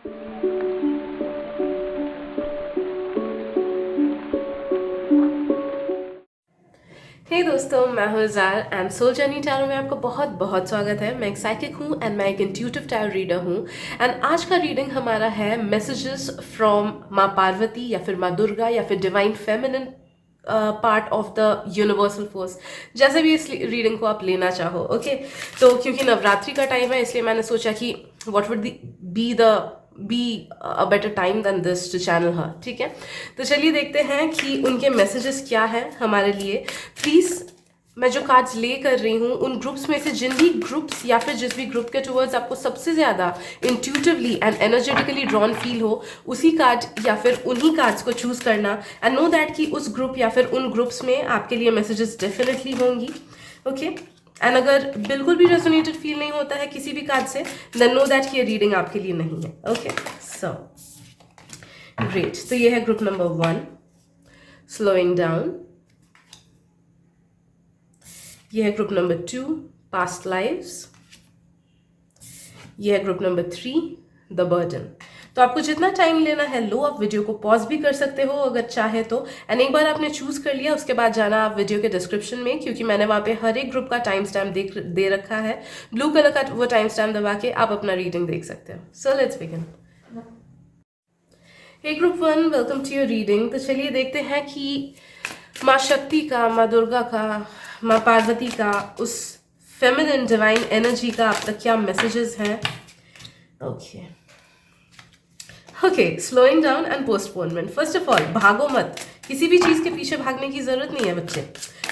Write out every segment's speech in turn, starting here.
हे दोस्तों, मैं हूँ ज़ार एंड सोल जर्नी टैरो में आपका बहुत बहुत स्वागत है। मैं एक साइकिक हूँ एंड मैं एक इंट्यूटिव टैरो रीडर हूँ। एंड आज का रीडिंग हमारा है मैसेजेस फ्रॉम माँ पार्वती या फिर माँ दुर्गा या फिर divine feminine part of the universal force, जैसे भी इस रीडिंग को आप लेना चाहो। ओके तो क्योंकि नवरात्रि का टाइम है, इसलिए मैंने सोचा कि what would be a better time than this to channel her. ठीक है, तो चलिए देखते हैं कि उनके मैसेजेस क्या हैं हमारे लिए। प्लीज़, मैं जो कार्ड्स ले कर रही हूँ उन ग्रुप्स में से जिन भी ग्रुप्स या फिर जिस भी ग्रुप के टूवर्ड्स आपको सबसे ज़्यादा intuitively and energetically drawn feel हो, उसी कार्ड या फिर उन्हीं कार्ड्स को चूज़ करना एंड नो दैट कि उस ग्रुप या फिर उन ग्रुप्स में आपके लिए मैसेजेस डेफिनेटली होंगी। ओके एंड अगर बिल्कुल भी रेजोनेटेड फील नहीं होता है किसी भी कार्ड से, देन नो दैट कि ये रीडिंग आपके लिए नहीं है। ओके सो ग्रेट, तो ये है ग्रुप नंबर 1, स्लोइंग डाउन। ये है ग्रुप नंबर 2, पास्ट लाइव्स। ये है ग्रुप नंबर 3, द बर्डन। तो आपको जितना टाइम लेना है लो, आप वीडियो को पॉज भी कर सकते हो अगर चाहे तो। एंड एक बार आपने चूज कर लिया, उसके बाद जाना आप वीडियो के डिस्क्रिप्शन में, क्योंकि मैंने वहाँ पे हर एक ग्रुप का टाइम स्टैम्प दे रखा है। ब्लू कलर का वो टाइम स्टैम्प दबा के आप अपना रीडिंग देख सकते हो। So let's begin. Hey group 1, welcome to your reading. तो चलिए देखते हैं कि माँ शक्ति का, माँ दुर्गा का, माँ पार्वती का, उस फेमिनिन डिवाइन एनर्जी का आप तक क्या मैसेजेस हैं। Okay, slowing down and postponement. First of all, भागो मत। किसी भी चीज़ के पीछे भागने की ज़रूरत नहीं है बच्चे,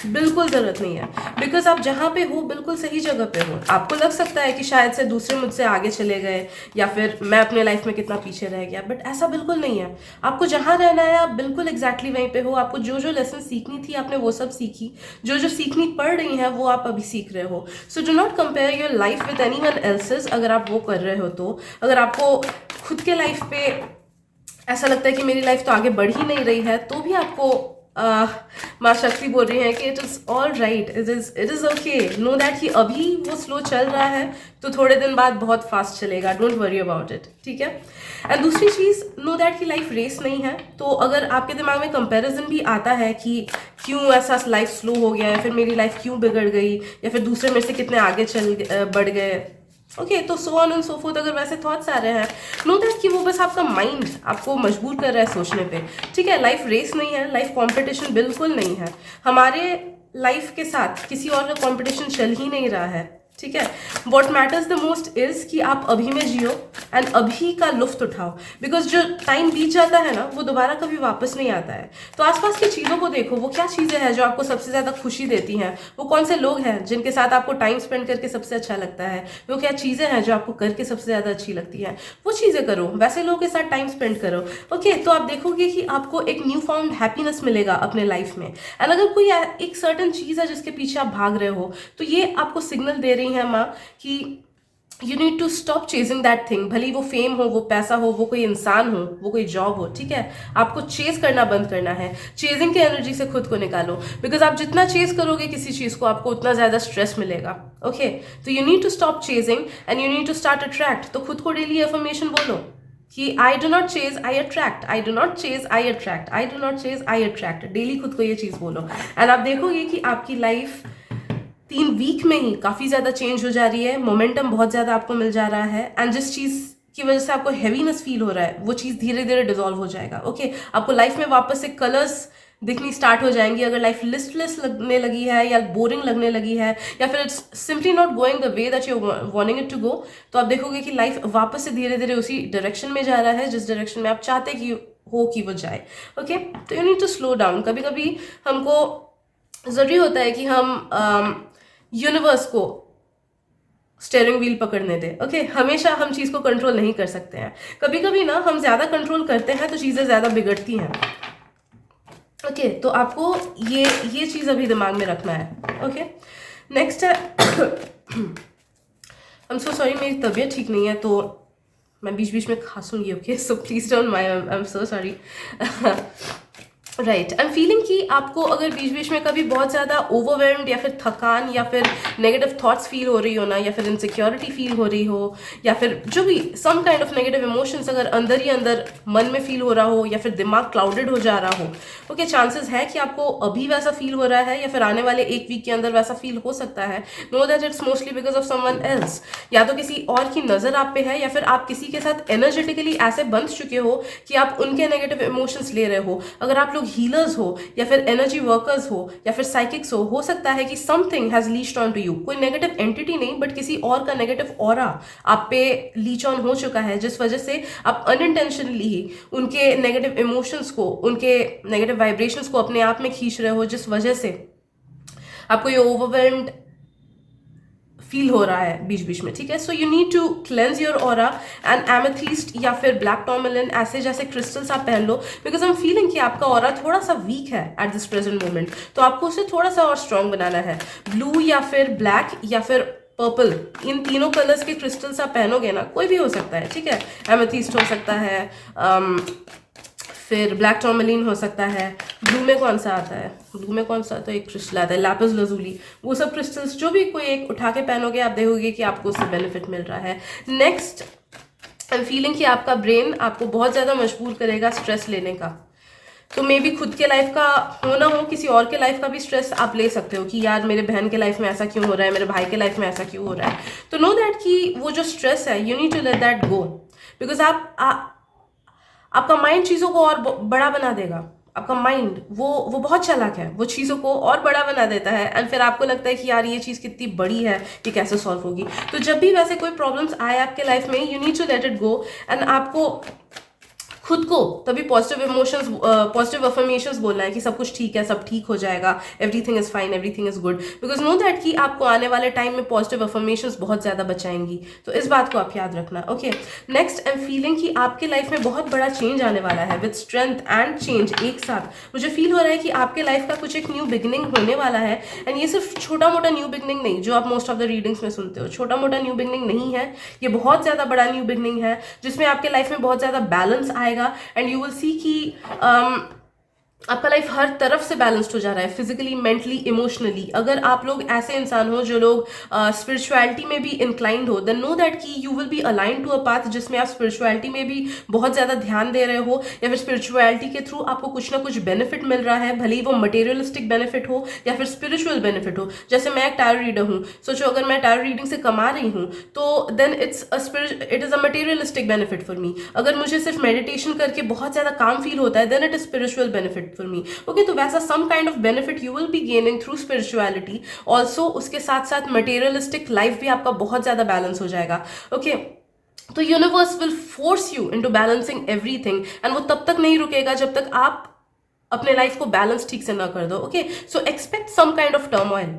बिल्कुल ज़रूरत नहीं है। बिकॉज आप जहाँ पे हो बिल्कुल सही जगह पे हो। आपको लग सकता है कि शायद से दूसरे मुझसे आगे चले गए या फिर मैं अपने लाइफ में कितना पीछे रह गया, बट ऐसा बिल्कुल नहीं है। आपको जहाँ रहना है आप बिल्कुल एग्जैक्टली वहीं पे हो। आपको जो जो लेसन सीखनी थी आपने वो सब सीखी, जो जो सीखनी पड़ रही है वो आप अभी सीख रहे हो। So do not compare your life with anyone else's. अगर आप वो कर रहे हो तो, अगर आपको खुद के लाइफ पे ऐसा लगता है कि मेरी लाइफ तो आगे बढ़ ही नहीं रही है, तो भी आपको माँ शक्ति बोल रही है कि it is all right, it is okay. No that कि अभी वो स्लो चल रहा है तो थोड़े दिन बाद बहुत फास्ट चलेगा। डोंट वरी अबाउट इट, ठीक है। एंड दूसरी चीज़, नो दैट कि लाइफ रेस नहीं है। तो अगर आपके दिमाग में कंपैरिजन भी आता है कि क्यों ऐसा लाइफ स्लो हो गया है, फिर मेरी लाइफ क्यों बिगड़ गई, या फिर दूसरे मेरे से कितने आगे बढ़ गए, ओके तो सो ऑन एंड सो फोर्थ, अगर वैसे थॉट्स आ रहे हैं, नो दैट कि वो बस आपका माइंड आपको मजबूर कर रहा है सोचने पे। ठीक है, लाइफ रेस नहीं है, लाइफ कंपटीशन बिल्कुल नहीं है। हमारे लाइफ के साथ किसी और का कंपटीशन चल ही नहीं रहा है। ठीक है, what matters the most is कि आप अभी में जियो एंड अभी का लुफ्त उठाओ। बिकॉज जो टाइम बीत जाता है ना वो दोबारा कभी वापस नहीं आता है। तो आसपास की चीज़ों को देखो, वो क्या चीज़ें हैं जो आपको सबसे ज़्यादा खुशी देती हैं, वो कौन से लोग हैं जिनके साथ आपको टाइम स्पेंड करके सबसे अच्छा लगता है, वो क्या चीज़ें हैं जो आपको करके सबसे ज़्यादा अच्छी लगती हैं, वो चीज़ें करो, वैसे लोगों के साथ टाइम स्पेंड करो। ओके तो आप देखोगे कि आपको एक न्यू फाउंड हैप्पीनेस मिलेगा अपने लाइफ में। एंड अगर कोई एक सर्टन चीज़ है जिसके पीछे आप भाग रहे हो, तो ये आपको सिग्नल दे रही है माँ कि you need to stop chasing that thing. भले वो फेम हो, वो पैसा हो, वो कोई इंसान हो, वो कोई जॉब हो, ठीक है, आपको चेज करना बंद करना है। चेजिंग की एनर्जी से खुद को निकालो। बिकॉज आप जितना चेज करोगे किसी चीज़ को, आपको उतना ज़्यादा स्ट्रेस मिलेगा। ओके तो you need to stop chasing and you need to start attract. तो खुद को डेली अफर्मेशन बोलो कि I do not chase, I attract, I do not chase, I attract, I do not chase, I attract. Daily खुद को ये चीज़ बोलो and आप देखोगे कि आपकी लाइफ 3 वीक में ही काफ़ी ज़्यादा चेंज हो जा रही है। मोमेंटम बहुत ज़्यादा आपको मिल जा रहा है एंड जिस चीज़ की वजह से आपको हैवीनेस फील हो रहा है वो चीज़ धीरे धीरे डिजॉल्व हो जाएगा। ओके आपको लाइफ में वापस से कलर्स दिखनी स्टार्ट हो जाएंगी। अगर लाइफ लिस्टलेस लगने लगी है या बोरिंग लगने लगी है या फिर it's simply not going the way that you wanting it to go, तो आप देखोगे कि लाइफ वापस से धीरे धीरे उसी डायरेक्शन में जा रहा है जिस डायरेक्शन में आप चाहते कि हो कि वो जाए। ओके तो you need to slow down. कभी कभी हमको ज़रूरी होता है कि हम यूनिवर्स को स्टेयरिंग व्हील पकड़ने दे। ओके हमेशा हम चीज़ को कंट्रोल नहीं कर सकते हैं। कभी कभी ना हम ज़्यादा कंट्रोल करते हैं तो चीज़ें ज़्यादा बिगड़ती हैं। ओके तो आपको ये चीज़ अभी दिमाग में रखना है। ओके नेक्स्ट है आई एम सो सॉरी, मेरी तबीयत ठीक नहीं है तो मैं बीच बीच में खांसूंगी। Okay so please don't mind, I am so sorry. Right, I am feeling कि आपको अगर बीच बीच में कभी बहुत ज़्यादा ओवरवेल्म्ड या फिर थकान या फिर नेगेटिव थॉट्स फील हो रही हो ना, या फिर इनसिक्योरिटी फील हो रही हो, या फिर जो भी some kind of negative emotions अगर अंदर ही अंदर मन में फील हो रहा हो, या फिर दिमाग क्लाउडेड हो जा रहा हो, ओके, चांसेस है कि आपको अभी वैसा फील हो रहा है या फिर आने वाले एक वीक के अंदर वैसा फील हो सकता है। Know that it's mostly because of someone else, या तो किसी और की नज़र आप पे है, या फिर आप किसी के साथ एनर्जेटिकली ऐसे बंध चुके हो कि आप उनके नेगेटिव इमोशंस ले रहे हो। अगर आप लोग हीलर्स हो या फिर एनर्जी वर्कर्स हो या फिर साइकिक्स हो सकता है कि something has leached on to you, कोई नेगेटिव एंटिटी नहीं बट किसी और का नेगेटिव ऑरा आप पे लीच ऑन हो चुका है, जिस वजह से आप अनइंटेंशनली ही उनके नेगेटिव इमोशंस को, उनके नेगेटिव वाइब्रेशंस को अपने आप में खींच रहे हो, जिस वजह से आपको ये ओवरवेल्म्ड फील हो रहा है बीच बीच में, ठीक है। So you need to cleanse your aura, and amethyst या फिर ब्लैक टॉर्मेलिन ऐसे जैसे क्रिस्टल्स आप पहन लो, बिकॉज आई एम फीलिंग कि आपका ऑरा थोड़ा सा वीक है एट दिस प्रेजेंट मोमेंट, तो आपको उसे थोड़ा सा और स्ट्रॉन्ग बनाना है। ब्लू या फिर ब्लैक या फिर पर्पल, इन तीनों कलर्स के क्रिस्टल्स आप पहनोगे ना, कोई भी हो सकता है, ठीक है। एमेथिस्ट हो सकता है, फिर ब्लैक टॉर्मेलिन हो सकता है, ब्लू में कौन सा आता है, ब्लू में कौन सा तो एक क्रिस्टल आता है लैपिस लजूली, वो सब क्रिस्टल्स जो भी कोई एक उठा के पहनोगे आप देखोगे कि आपको उससे बेनिफिट मिल रहा है। नेक्स्ट, आई एम फीलिंग कि आपका ब्रेन आपको बहुत ज़्यादा मजबूर करेगा स्ट्रेस लेने का, तो मे बी खुद के लाइफ का हो ना हो, किसी और के लाइफ का भी स्ट्रेस आप ले सकते हो कि यार मेरे बहन के लाइफ में ऐसा क्यों हो रहा है, मेरे भाई के लाइफ में ऐसा क्यों हो रहा है। तो नो दैट कि वो जो स्ट्रेस है you need to let that go, because आपका माइंड चीज़ों को और बड़ा बना देगा। आपका माइंड वो बहुत चालाक है, वो चीज़ों को और बड़ा बना देता है, एंड फिर आपको लगता है कि यार ये चीज़ कितनी बड़ी है, ये कैसे सॉल्व होगी। तो जब भी वैसे कोई प्रॉब्लम्स आए आपके लाइफ में, you need to let it go, and आपको खुद को तभी पॉजिटिव अफर्मेशंस बोलना है कि सब कुछ ठीक है, सब ठीक हो जाएगा, everything is fine, everything is good, because no that कि आपको आने वाले टाइम में पॉजिटिव अफर्मेशंस बहुत ज़्यादा बचाएंगी। तो इस बात को आप याद रखना, okay. Next, I am feeling कि आपके लाइफ में बहुत बड़ा चेंज आने वाला है, विद स्ट्रेंथ एंड चेंज एक साथ। मुझे फील हो रहा है कि आपके लाइफ का कुछ एक न्यू बिगिनिंग होने वाला है, एंड ये सिर्फ छोटा मोटा न्यू बिगिनिंग नहीं जो आप मोस्ट ऑफ द रीडिंग्स में सुनते हो, छोटा मोटा न्यू बिगिनिंग नहीं है, ये बहुत ज़्यादा बड़ा न्यू बिगिनिंग है, जिसमें आपके लाइफ में बहुत ज़्यादा बैलेंस आएगा, एंड यू विल सी कि आपका लाइफ हर तरफ से बैलेंस्ड हो जा रहा है, फिजिकली, मेंटली, इमोशनली। अगर आप लोग ऐसे इंसान हो जो लोग स्पिरिचुअलिटी में भी इंक्लाइंड हो, देन नो दैट कि you will be align to a path जिसमें आप स्पिरिचुअलिटी में भी बहुत ज़्यादा ध्यान दे रहे हो, या फिर स्पिरिचुअलिटी के थ्रू आपको कुछ ना कुछ बेनिफिट मिल रहा है, भले ही वो मटेरियलिस्टिक बेनिफिट हो या फिर स्पिरिचुअल बेनिफिट हो। जैसे मैं एक टैरो रीडर हूँ, सोचो अगर मैं टैरो रीडिंग से कमा रही हूँ तो then it is a materialistic benefit for me. अगर मुझे सिर्फ मेडिटेशन करके बहुत ज़्यादा काम फील होता है, then it is spiritual benefit for me, okay. तो वैसा some kind of benefit you will be gaining through spirituality also. उसके साथ साथ मटेरियलिस्टिक लाइफ भी आपका बहुत ज़्यादा बैलेंस हो जाएगा, ओके। तो universe will force you into balancing everything, and वो तब तक नहीं रुकेगा जब तक आप अपने लाइफ को बैलेंस ठीक से ना कर दो, okay. So expect some kind of turmoil,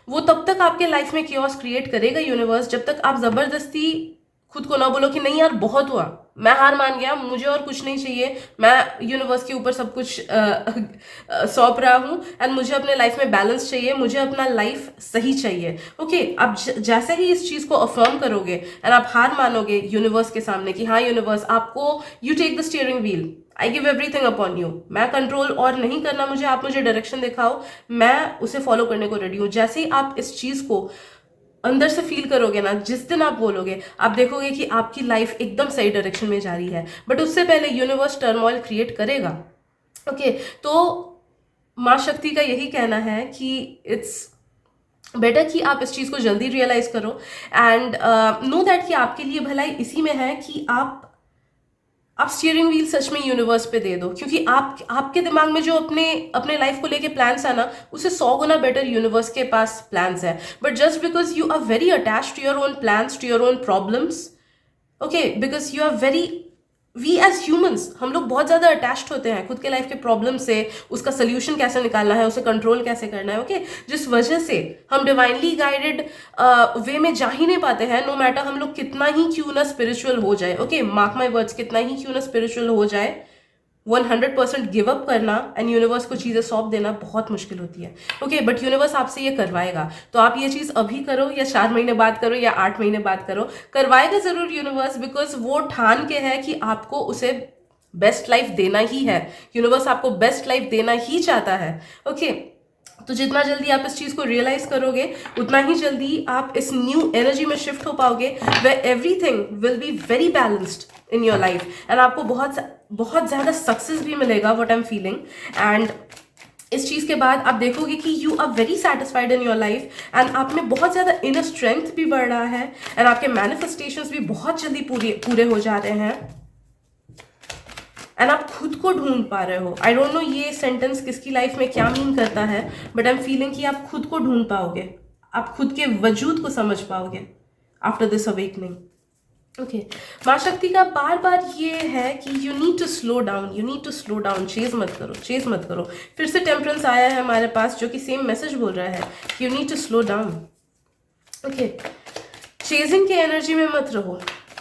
वो तब तक आपके लाइफ में कियोस क्रिएट करेगा यूनिवर्स जब तक आप जबरदस्ती खुद को ना बोलो कि नहीं यार बहुत हुआ, मैं हार मान गया, मुझे और कुछ नहीं चाहिए, मैं यूनिवर्स के ऊपर सब कुछ सौंप रहा हूँ, एंड मुझे अपने लाइफ में बैलेंस चाहिए, मुझे अपना लाइफ सही चाहिए, ओके। आप जैसे ही इस चीज़ को अफर्म करोगे एंड आप हार मानोगे यूनिवर्स के सामने कि हाँ यूनिवर्स आपको, you take the steering wheel, I give everything upon you, मैं कंट्रोल और नहीं करना मुझे, आप मुझे डायरेक्शन दिखाओ, मैं उसे फॉलो करने को रेडी हूँ। जैसे ही आप इस चीज़ को अंदर से फील करोगे ना, जिस दिन आप बोलोगे, आप देखोगे कि आपकी लाइफ एकदम सही डायरेक्शन में जा रही है। बट उससे पहले यूनिवर्स टर्मोइल क्रिएट करेगा, ओके। तो माँ शक्ति का यही कहना है कि इट्स बेटर कि आप इस चीज़ को जल्दी रियलाइज करो, एंड नो दैट कि आपके लिए भलाई इसी में है कि आप स्टीयरिंग व्हील सच में यूनिवर्स पे दे दो, क्योंकि आपके दिमाग में जो अपने लाइफ को लेके प्लान्स है ना, उससे 100 गुना बेटर यूनिवर्स के पास प्लान्स है। But just because you are very attached to your own plans, to your own problems, okay, because you are very, we as humans हम लोग बहुत ज़्यादा अटैच्ड होते हैं खुद के लाइफ के प्रॉब्लम से, उसका सोल्यूशन कैसे निकालना है, उसे कंट्रोल कैसे करना है, ओके। जिस वजह से हम डिवाइनली गाइडेड वे में जा ही नहीं पाते हैं, नो मैटर हम लोग कितना ही क्यों ना स्पिरिचुअल हो जाए, ओके, मार्क माई वर्ड्स, कितना ही क्यों ना स्पिरिचुअल हो जाए, 100% गिव अप करना एंड यूनिवर्स को चीज़ें सौंप देना बहुत मुश्किल होती है, ओके। बट यूनिवर्स आपसे ये करवाएगा, तो आप ये चीज़ अभी करो या 4 महीने बाद करो या 8 महीने बाद करो, करवाएगा ज़रूर यूनिवर्स, बिकॉज वो ठान के है कि आपको उसे बेस्ट लाइफ देना ही है, यूनिवर्स आपको बेस्ट लाइफ देना ही चाहता है। ओके, तो जितना जल्दी आप इस चीज को रियलाइज करोगे उतना ही जल्दी आप इस न्यू एनर्जी में शिफ्ट हो पाओगे, where everything will be very balanced in your life, and आपको बहुत बहुत ज्यादा सक्सेस भी मिलेगा, what I am feeling. And इस चीज के बाद आप देखोगे कि you are very satisfied in your life, and आप में बहुत ज्यादा इनर स्ट्रेंथ भी बढ़ रहा है, एंड आपके मैनिफेस्टेशंस भी बहुत जल्दी पूरे हो जा रहे हैं, एंड आप खुद को ढूंढ पा रहे हो। आई डोंट नो ये सेंटेंस किसकी लाइफ में क्या मीन करता है, बट आई एम फीलिंग कि आप खुद को ढूंढ पाओगे, आप खुद के वजूद को समझ पाओगे आफ्टर दिस अवेकनिंग। ओके, माँ शक्ति का बार बार ये है कि you need to slow down, you need to slow down, chase मत करो, चेज मत करो। फिर से टेम्परेंस आया है हमारे पास जो कि सेम मैसेज बोल रहा है कि you need to slow down. Okay, chasing के एनर्जी में मत रहो।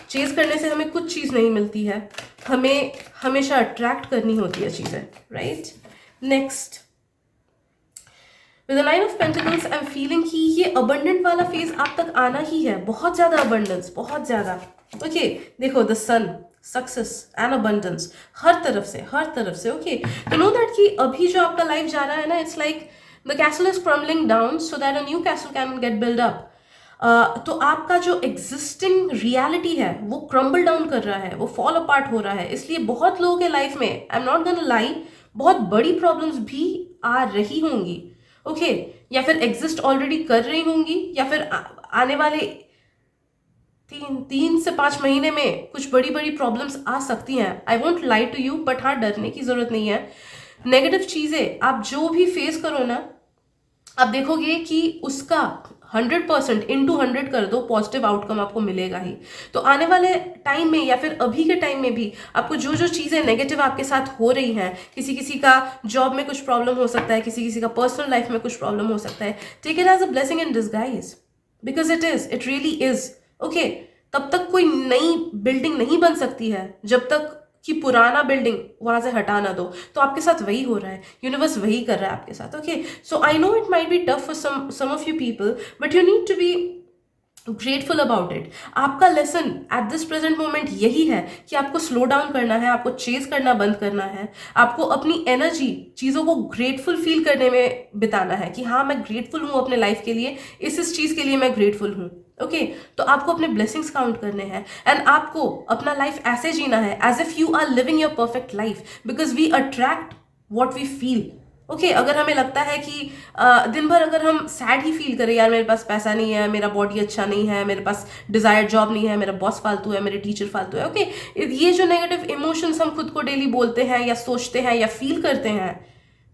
चेज करने से हमें कुछ चीज़ नहीं मिलती है, हमें हमेशा अट्रैक्ट करनी होती है चीज़ें, right. Next, with the nine of pentacles I am feeling कि ये अबंडेंट वाला फेज आप तक आना ही है, बहुत ज़्यादा अबंडेंस, बहुत ज़्यादा। ओके, देखो the sun, success and abundance हर तरफ से। ओके, तो नो दैट कि अभी जो आपका लाइफ जा रहा है ना, it's like the castle is crumbling down so that a new castle can get build up. तो आपका जो एग्जिस्टिंग रियलिटी है वो क्रम्बल डाउन कर रहा है, वो फॉल अपार्ट हो रहा है। इसलिए बहुत लोगों के लाइफ में, आई एम नॉट गोना लाई, बहुत बड़ी प्रॉब्लम्स भी आ रही होंगी। ओके, या फिर एग्जिस्ट ऑलरेडी कर रही होंगी, या फिर आने वाले 3 से 5 महीने में कुछ बड़ी बड़ी प्रॉब्लम्स आ सकती हैं। I won't lie to you, but हाँ, डरने की जरूरत नहीं है। नेगेटिव चीजें आप जो भी फेस करो ना, आप देखोगे कि उसका 100% इंटू 100 कर दो, पॉजिटिव आउटकम आपको मिलेगा ही। तो आने वाले टाइम में या फिर अभी के टाइम में भी आपको जो जो चीज़ें नेगेटिव आपके साथ हो रही हैं, किसी किसी का जॉब में कुछ प्रॉब्लम हो सकता है, किसी किसी का पर्सनल लाइफ में कुछ प्रॉब्लम हो सकता है, take it as a blessing in disguise, because it really is. Okay, तब तक कोई नई बिल्डिंग नहीं बन सकती है जब तक कि पुराना बिल्डिंग वहां से हटा ना दो। तो आपके साथ वही हो रहा है, यूनिवर्स वही कर रहा है आपके साथ। Okay, so I know it might be tough for some of you people, but you need to be grateful about it. आपका lesson at this present moment यही है कि आपको स्लो डाउन करना है, आपको चेज करना बंद करना है, आपको अपनी एनर्जी चीज़ों को ग्रेटफुल फील करने में बिताना है कि हाँ, मैं ग्रेटफुल हूँ अपने लाइफ के लिए, इस चीज़ के लिए मैं ग्रेटफुल हूँ। ओके, तो आपको अपने ब्लेसिंग्स काउंट करने हैं, एंड आपको अपना लाइफ ऐसे जीना है as if you are living your perfect life, because we attract what we feel. Okay, अगर हमें लगता है कि दिन भर अगर हम सैड ही फील करें, यार मेरे पास पैसा नहीं है, मेरा बॉडी अच्छा नहीं है, मेरे पास डिजायर्ड जॉब नहीं है, मेरा बॉस फालतू है, मेरे टीचर फालतू है, ओके, ये जो नेगेटिव इमोशंस हम खुद को डेली बोलते हैं या सोचते हैं या फील करते हैं,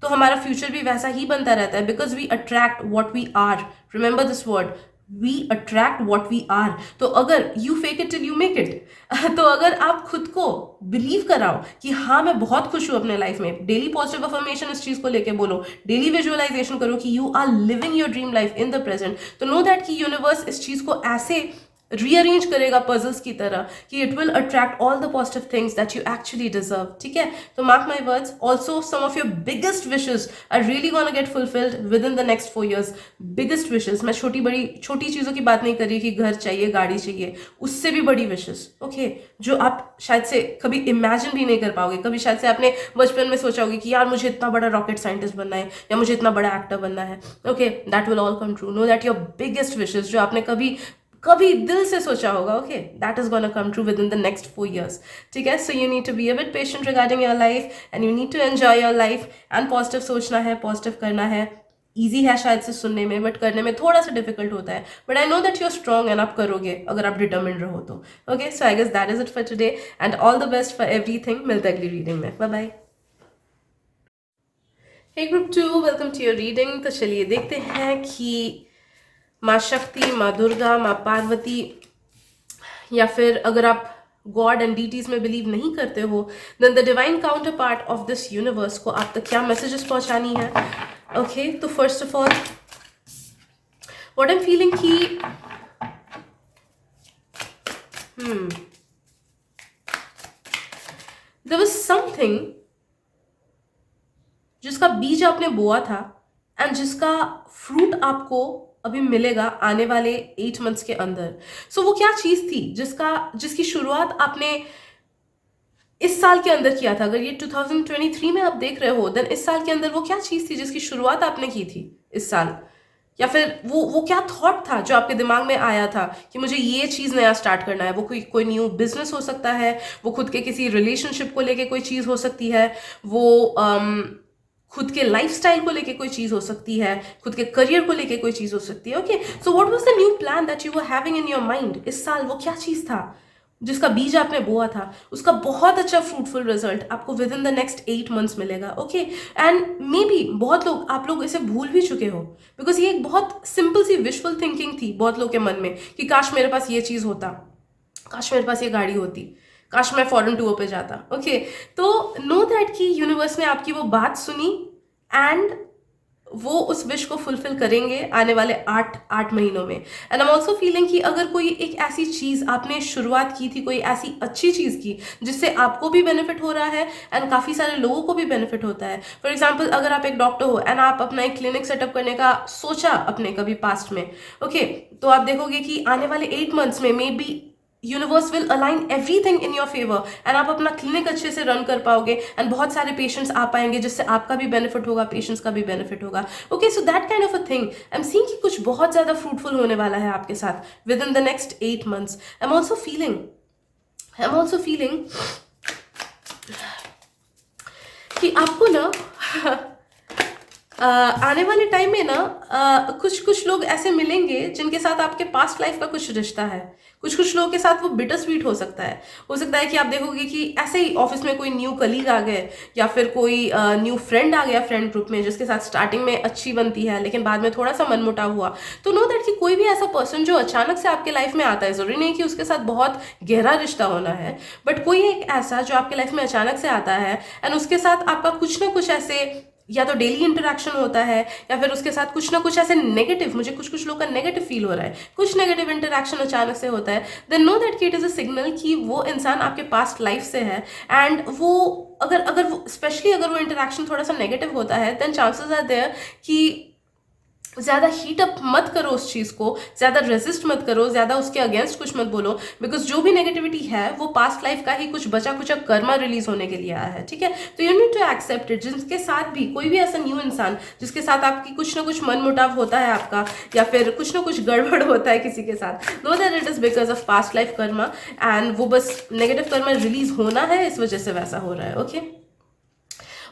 तो हमारा फ्यूचर भी वैसा ही बनता रहता है, because we attract what we are. Remember this word, we attract what we are. तो अगर you fake it till you make it, तो अगर आप खुद को बिलीव कराओ कि हाँ, मैं बहुत खुश हूँ अपने लाइफ में, डेली पॉजिटिव अफर्मेशन इस चीज को लेके बोलो, डेली विजुअलाइजेशन करो कि you are living your dream life in the present, तो नो दैट कि यूनिवर्स इस चीज को ऐसे रीअरेंज करेगा पजल्स की तरह कि it will attract all the positive things that you actually deserve. ठीक है, तो mark my words, also some of your biggest wishes are really gonna get fulfilled with in the next 4 years। Biggest wishes, मैं छोटी चीज़ों की बात नहीं कर रही कि घर चाहिए, गाड़ी चाहिए, उससे भी बड़ी विशेज। ओके, जो आप शायद से कभी इमेजिन भी नहीं कर पाओगे। कभी शायद से आपने बचपन में सोचा होगी कि यार मुझे इतना बड़ा रॉकेट साइंटिस्ट बनना है या मुझे इतना बड़ा एक्टर बनना है। Okay, that will all come true. Know that your biggest wishes जो आपने कभी कभी दिल से सोचा होगा, okay, that is gonna come true with in the next 4 years। ठीक है, so you need to be a bit patient regarding your life, and you need to enjoy your life, and positive सोचना है, positive करना है। Easy है शायद से सुनने में, बट करने में थोड़ा सा डिफिकल्ट होता है, but I know that you are strong and आप करोगे अगर आप डिटर्मिन्ड रहो तो। Okay, so I guess that is it for today, and all the best for everything. मिलते हैं अगली रीडिंग में, bye bye. Hey group 2, welcome to your reading. तो चलिए देखते हैं कि माँ शक्ति, माँ दुर्गा, माँ पार्वती, या फिर अगर आप गॉड एंड डीटीज में बिलीव नहीं करते हो, then the divine counterpart of this universe को आप तक क्या मैसेजेस पहुंचानी है। ओके, तो first of all what I am feeling कि देयर वाज समथिंग जिसका बीज आपने बोआ था एंड जिसका फ्रूट आपको अभी मिलेगा आने वाले 8 months के अंदर। सो वो क्या चीज थी जिसकी शुरुआत आपने इस साल के अंदर किया था, अगर ये 2023 में आप देख रहे हो, देन इस साल के अंदर वो क्या चीज़ थी जिसकी शुरुआत आपने की थी इस साल, या फिर वो क्या थॉट था जो आपके दिमाग में आया था कि मुझे ये चीज़ नया स्टार्ट करना है। वो कोई न्यू बिजनेस हो सकता है, वो खुद के किसी रिलेशनशिप को लेके कोई चीज़ हो सकती है, वो खुद के लाइफस्टाइल को लेके कोई चीज़ हो सकती है, खुद के करियर को लेके कोई चीज़ हो सकती है। Okay, so what was the new plan that you were having in your mind इस साल? वो क्या चीज़ था जिसका बीज आपने बोआ था? उसका बहुत अच्छा फ्रूटफुल रिजल्ट आपको with in the next 8 months मिलेगा। ओके, एंड मे बी बहुत लोग, आप लोग इसे भूल भी चुके हो, बिकॉज ये एक बहुत सिंपल सी विशफुल थिंकिंग थी बहुत लोग के मन में कि काश मेरे पास ये चीज़ होता, काश मेरे पास ये गाड़ी होती, काश मैं फॉरेन टूर पे जाता। ओके, तो नो दैट कि यूनिवर्स ने आपकी वो बात सुनी एंड वो उस विश को फुलफिल करेंगे आने वाले 8 महीनों में। And I am also feeling कि अगर कोई एक ऐसी चीज़ आपने शुरुआत की थी, कोई ऐसी अच्छी चीज़ की जिससे आपको भी बेनिफिट हो रहा है एंड काफ़ी सारे लोगों को भी बेनिफिट होता है। फॉर एग्जाम्पल, अगर आप एक डॉक्टर हो एंड आप अपना एक क्लिनिक सेटअप करने का सोचा अपने कभी पास्ट में, ओके, तो आप देखोगे कि आने वाले 8 मंथ्स में may be universe will align everything in your favour and आप अपना क्लिनिक अच्छे से रन कर पाओगे एंड बहुत सारे पेशेंट्स आ पाएंगे जिससे आपका भी बेनिफिट होगा, पेशेंट्स का भी बेनिफिट होगा। Okay, so that kind of a thing I am seeing कि कुछ बहुत ज़्यादा फ्रूटफुल होने वाला है आपके साथ with in the next 8 months. I am also feeling कि आपको ना आने वाले टाइम में ना कुछ लोग ऐसे मिलेंगे जिनके साथ आपके पास्ट लाइफ का कुछ रिश्ता है। कुछ लोगों के साथ वो बिटर स्वीट हो सकता है कि आप देखोगे कि ऐसे ही ऑफिस में कोई न्यू कलीग आ गए या फिर कोई न्यू फ्रेंड आ गया फ्रेंड ग्रुप में, जिसके साथ स्टार्टिंग में अच्छी बनती है लेकिन बाद में थोड़ा सा मनमुटाव हुआ। तो नो दैट कि कोई भी ऐसा पर्सन जो अचानक से आपके लाइफ में आता है, जरूरी नहीं कि उसके साथ बहुत गहरा रिश्ता होना है, बट कोई एक ऐसा जो आपके लाइफ में अचानक से आता है एंड उसके साथ आपका कुछ ना कुछ ऐसे या तो डेली इंटरेक्शन होता है या फिर उसके साथ कुछ ना कुछ ऐसे नेगेटिव, मुझे कुछ लोग का नेगेटिव फील हो रहा है, कुछ नेगेटिव इंटरेक्शन अचानक से होता है, देन नो दैट कि इट इज अ सिग्नल कि वो इंसान आपके पास्ट लाइफ से है। एंड वो अगर वो स्पेशली अगर वो इंटरेक्शन थोड़ा सा नेगेटिव होता है, देन चांसेस आर देयर कि ज़्यादा हीट अप मत करो उस चीज़ को, ज़्यादा रेजिस्ट मत करो, ज़्यादा उसके अगेंस्ट कुछ मत बोलो, बिकॉज जो भी नेगेटिविटी है वो पास्ट लाइफ का ही कुछ बचा कुचा कर्मा रिलीज होने के लिए आया है। ठीक है, तो you need to accept it. जिसके साथ भी कोई भी ऐसा न्यू इंसान जिसके साथ आपकी कुछ ना कुछ मन मुटाव होता है आपका, या फिर कुछ ना कुछ गड़बड़ होता है किसी के साथ, know that it is because of past life Karma and वो बस नेगेटिव कर्मा रिलीज होना है, इस वजह से वैसा हो रहा है। ओके,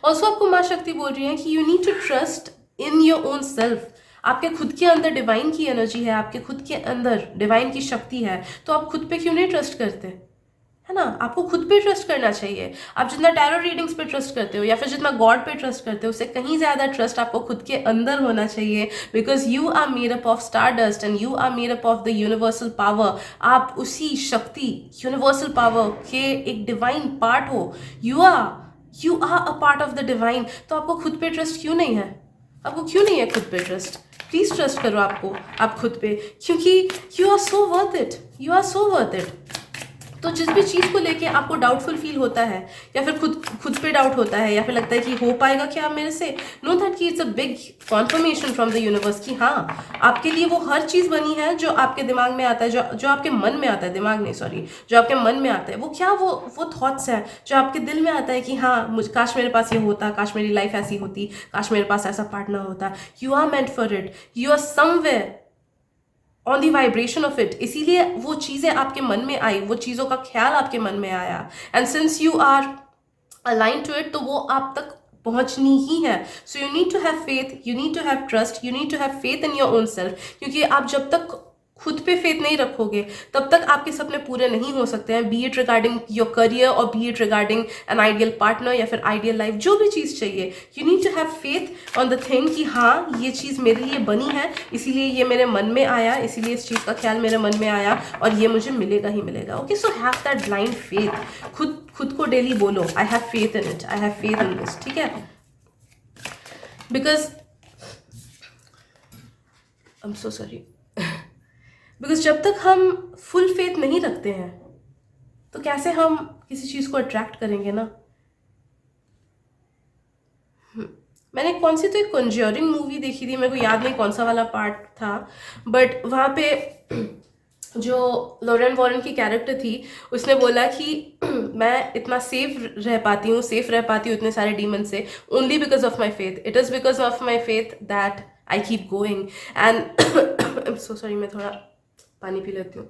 ऑल्सो आपको माँ शक्ति बोल रही है कि you need to trust in your own self. आपके खुद के अंदर डिवाइन की एनर्जी है, आपके खुद के अंदर डिवाइन की शक्ति है, तो आप खुद पे क्यों नहीं ट्रस्ट करते? है ना, आपको खुद पे ट्रस्ट करना चाहिए। आप जितना टैरो रीडिंग्स पे ट्रस्ट करते हो या फिर जितना गॉड पे ट्रस्ट करते हो, उससे कहीं ज़्यादा ट्रस्ट आपको खुद के अंदर होना चाहिए, because you are made up of star dust and you are made up of the universal power. आप उसी शक्ति, यूनिवर्सल पावर के एक डिवाइन पार्ट हो। You are a part of the divine. तो आपको खुद पे ट्रस्ट क्यों नहीं है? आपको क्यों नहीं है खुद पे ट्रस्ट? प्लीज ट्रस्ट करो आप खुद पे, क्योंकि you are so worth it, you are so worth it. तो जिस भी चीज़ को लेके आपको डाउटफुल फील होता है या फिर खुद पे डाउट होता है या फिर लगता है कि हो पाएगा क्या मेरे से, नो दैट कि it's a big conformation from the universe कि हाँ, आपके लिए वो हर चीज़ बनी है जो आपके दिमाग में आता है, जो आपके मन में आता है, दिमाग नहीं सॉरी, जो आपके मन में आता है। वो क्या, वो थॉट्स हैं जो आपके दिल में आता है कि हाँ, काश मेरे पास ये होता, काश मेरी लाइफ ऐसी होती, काश मेरे पास ऐसा पार्टनर होता। You are meant for it, you are somewhere on the vibration of it. इसीलिए वो चीज़ें आपके मन में आई, वो चीज़ों का ख्याल आपके मन में आया, and since you are align to it, तो वो आप तक पहुंचनी ही है। So you need to have faith, you need to have trust, you need to have faith in your own self, क्योंकि आप जब तक खुद पे फेथ नहीं रखोगे तब तक आपके सपने पूरे नहीं हो सकते हैं, be it regarding your career और be it regarding an ideal partner या फिर आइडियल लाइफ, जो भी चीज़ चाहिए। You need to have faith on the thing कि हाँ, ये चीज़ मेरे लिए बनी है, इसीलिए ये मेरे मन में आया, इसीलिए इस चीज़ का ख्याल मेरे मन में आया और ये मुझे मिलेगा ही मिलेगा। Okay, so have that blind faith. खुद को डेली बोलो, I have faith in it, I have faith in this. ठीक है, because I am so sorry, because जब तक हम फुल फेथ नहीं रखते हैं तो कैसे हम किसी चीज़ को अट्रैक्ट करेंगे ना। मैंने कौन सी तो एक कॉन्ज्यूरिंग मूवी देखी थी, मेरे को याद नहीं कौन सा वाला पार्ट था, बट वहाँ पे जो लॉरेन वॉरेन की कैरेक्टर थी, उसने बोला कि मैं इतना सेफ रह पाती हूँ इतने सारे डीमन से, only because of my faith. It is because of my faith that I keep going. And I am so sorry, मैं थोड़ा पानी पी लेती हूँ.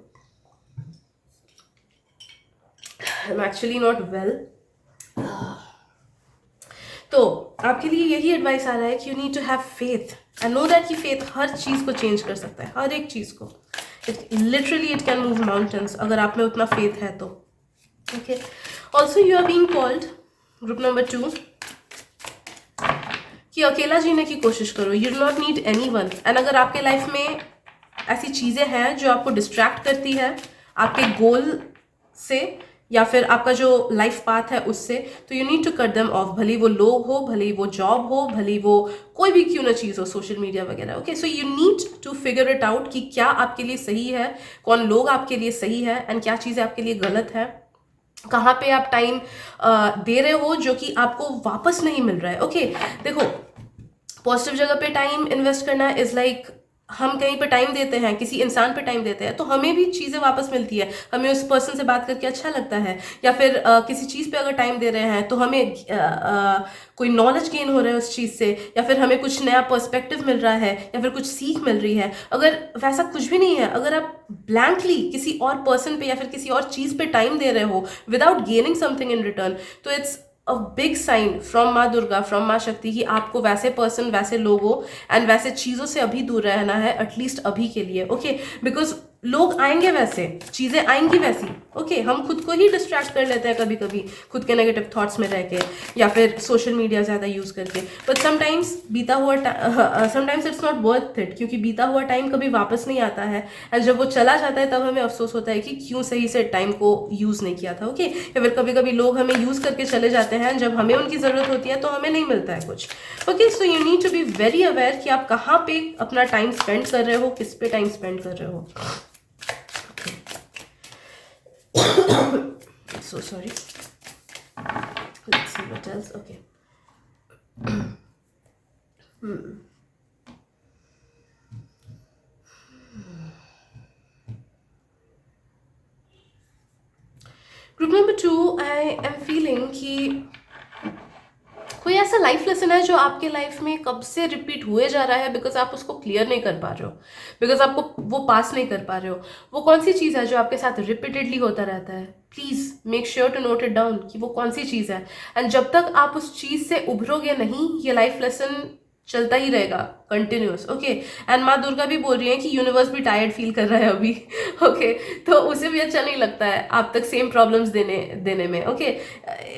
I am actually not well. तो आपके लिए यही एडवाइस आ रहा है कि you need to have faith and know that कि फेथ हर चीज़ को चेंज कर सकता है, हर एक चीज़ को. Literally it can move mountains अगर आप में उतना फेथ है तो. Okay. Also you are being called, group number 2, कि अकेला जीने की कोशिश करो. You do not need anyone. And अगर आपके लाइफ में ऐसी चीज़ें हैं जो आपको डिस्ट्रैक्ट करती है आपके गोल से या फिर आपका जो लाइफ पाथ है उससे, तो you need to cut them off. भले वो लोग हो, भले वो जॉब हो, भले वो कोई भी क्यों ना चीज़ हो, सोशल मीडिया वगैरह. Okay. So you need to figure it out कि क्या आपके लिए सही है, कौन लोग आपके लिए सही है, एंड क्या चीज़ें आपके लिए गलत है, कहाँ पे आप टाइम दे रहे हो जो कि आपको वापस नहीं मिल रहा है. ओके. देखो, पॉजिटिव जगह पे टाइम इन्वेस्ट करना इज़ लाइक, हम कहीं पे टाइम देते हैं, किसी इंसान पे टाइम देते हैं, तो हमें भी चीज़ें वापस मिलती है. हमें उस पर्सन से बात करके अच्छा लगता है, या फिर किसी चीज़ पे अगर टाइम दे रहे हैं तो हमें कोई नॉलेज गेन हो रहा है उस चीज़ से, या फिर हमें कुछ नया पर्सपेक्टिव मिल रहा है, या फिर कुछ सीख मिल रही है. अगर वैसा कुछ भी नहीं है, अगर आप ब्लैंकली किसी और पर्सन पे या फिर किसी और चीज़ पे टाइम दे रहे हो without gaining something in return, तो it's a big sign from Maa Durga, from माँ शक्ति, कि आपको वैसे पर्सन, वैसे लोगों एंड वैसे चीज़ों से अभी दूर रहना है, एटलीस्ट अभी के लिए. ओके. बिकॉज लोग आएंगे वैसे, चीज़ें आएंगी वैसी. ओके. हम खुद को ही डिस्ट्रैक्ट कर लेते हैं कभी कभी खुद के नेगेटिव थॉट्स में रह के, या फिर सोशल मीडिया ज़्यादा यूज़ करके. But sometimes sometimes it's not worth it, क्योंकि बीता हुआ टाइम कभी वापस नहीं आता है. एंड जब वो चला जाता है तब हमें अफसोस होता है कि क्यों सही से टाइम को यूज़ नहीं किया था. ओके. या फिर कभी कभी लोग हमें यूज़ करके चले जाते हैं, जब हमें उनकी ज़रूरत होती है तो हमें नहीं मिलता है कुछ. Okay. So you need to be very aware कि आप कहाँ पे अपना टाइम स्पेंड कर रहे हो, किस पे टाइम स्पेंड कर रहे हो. So sorry. Let's see what else. Okay. Group number 2, I am feeling कि कोई ऐसा लाइफ लेसन है जो आपके लाइफ में कब से रिपीट हुए जा रहा है, बिकॉज आप उसको क्लियर नहीं कर पा रहे हो, बिकॉज आपको वो पास नहीं कर पा रहे हो. वो कौन सी चीज़ है जो आपके साथ रिपीटेडली होता रहता है? Please make sure to note it down कि वो कौन सी चीज़ है. एंड जब तक आप उस चीज़ से उभरोगे नहीं, ये लाइफ लेसन चलता ही रहेगा कंटिन्यूस. ओके. एंड माँ दुर्गा भी बोल रही है कि यूनिवर्स भी टायर्ड फील कर रहा है अभी. ओके. तो उसे भी अच्छा नहीं लगता है आप तक सेम प्रॉब्लम्स देने में. ओके.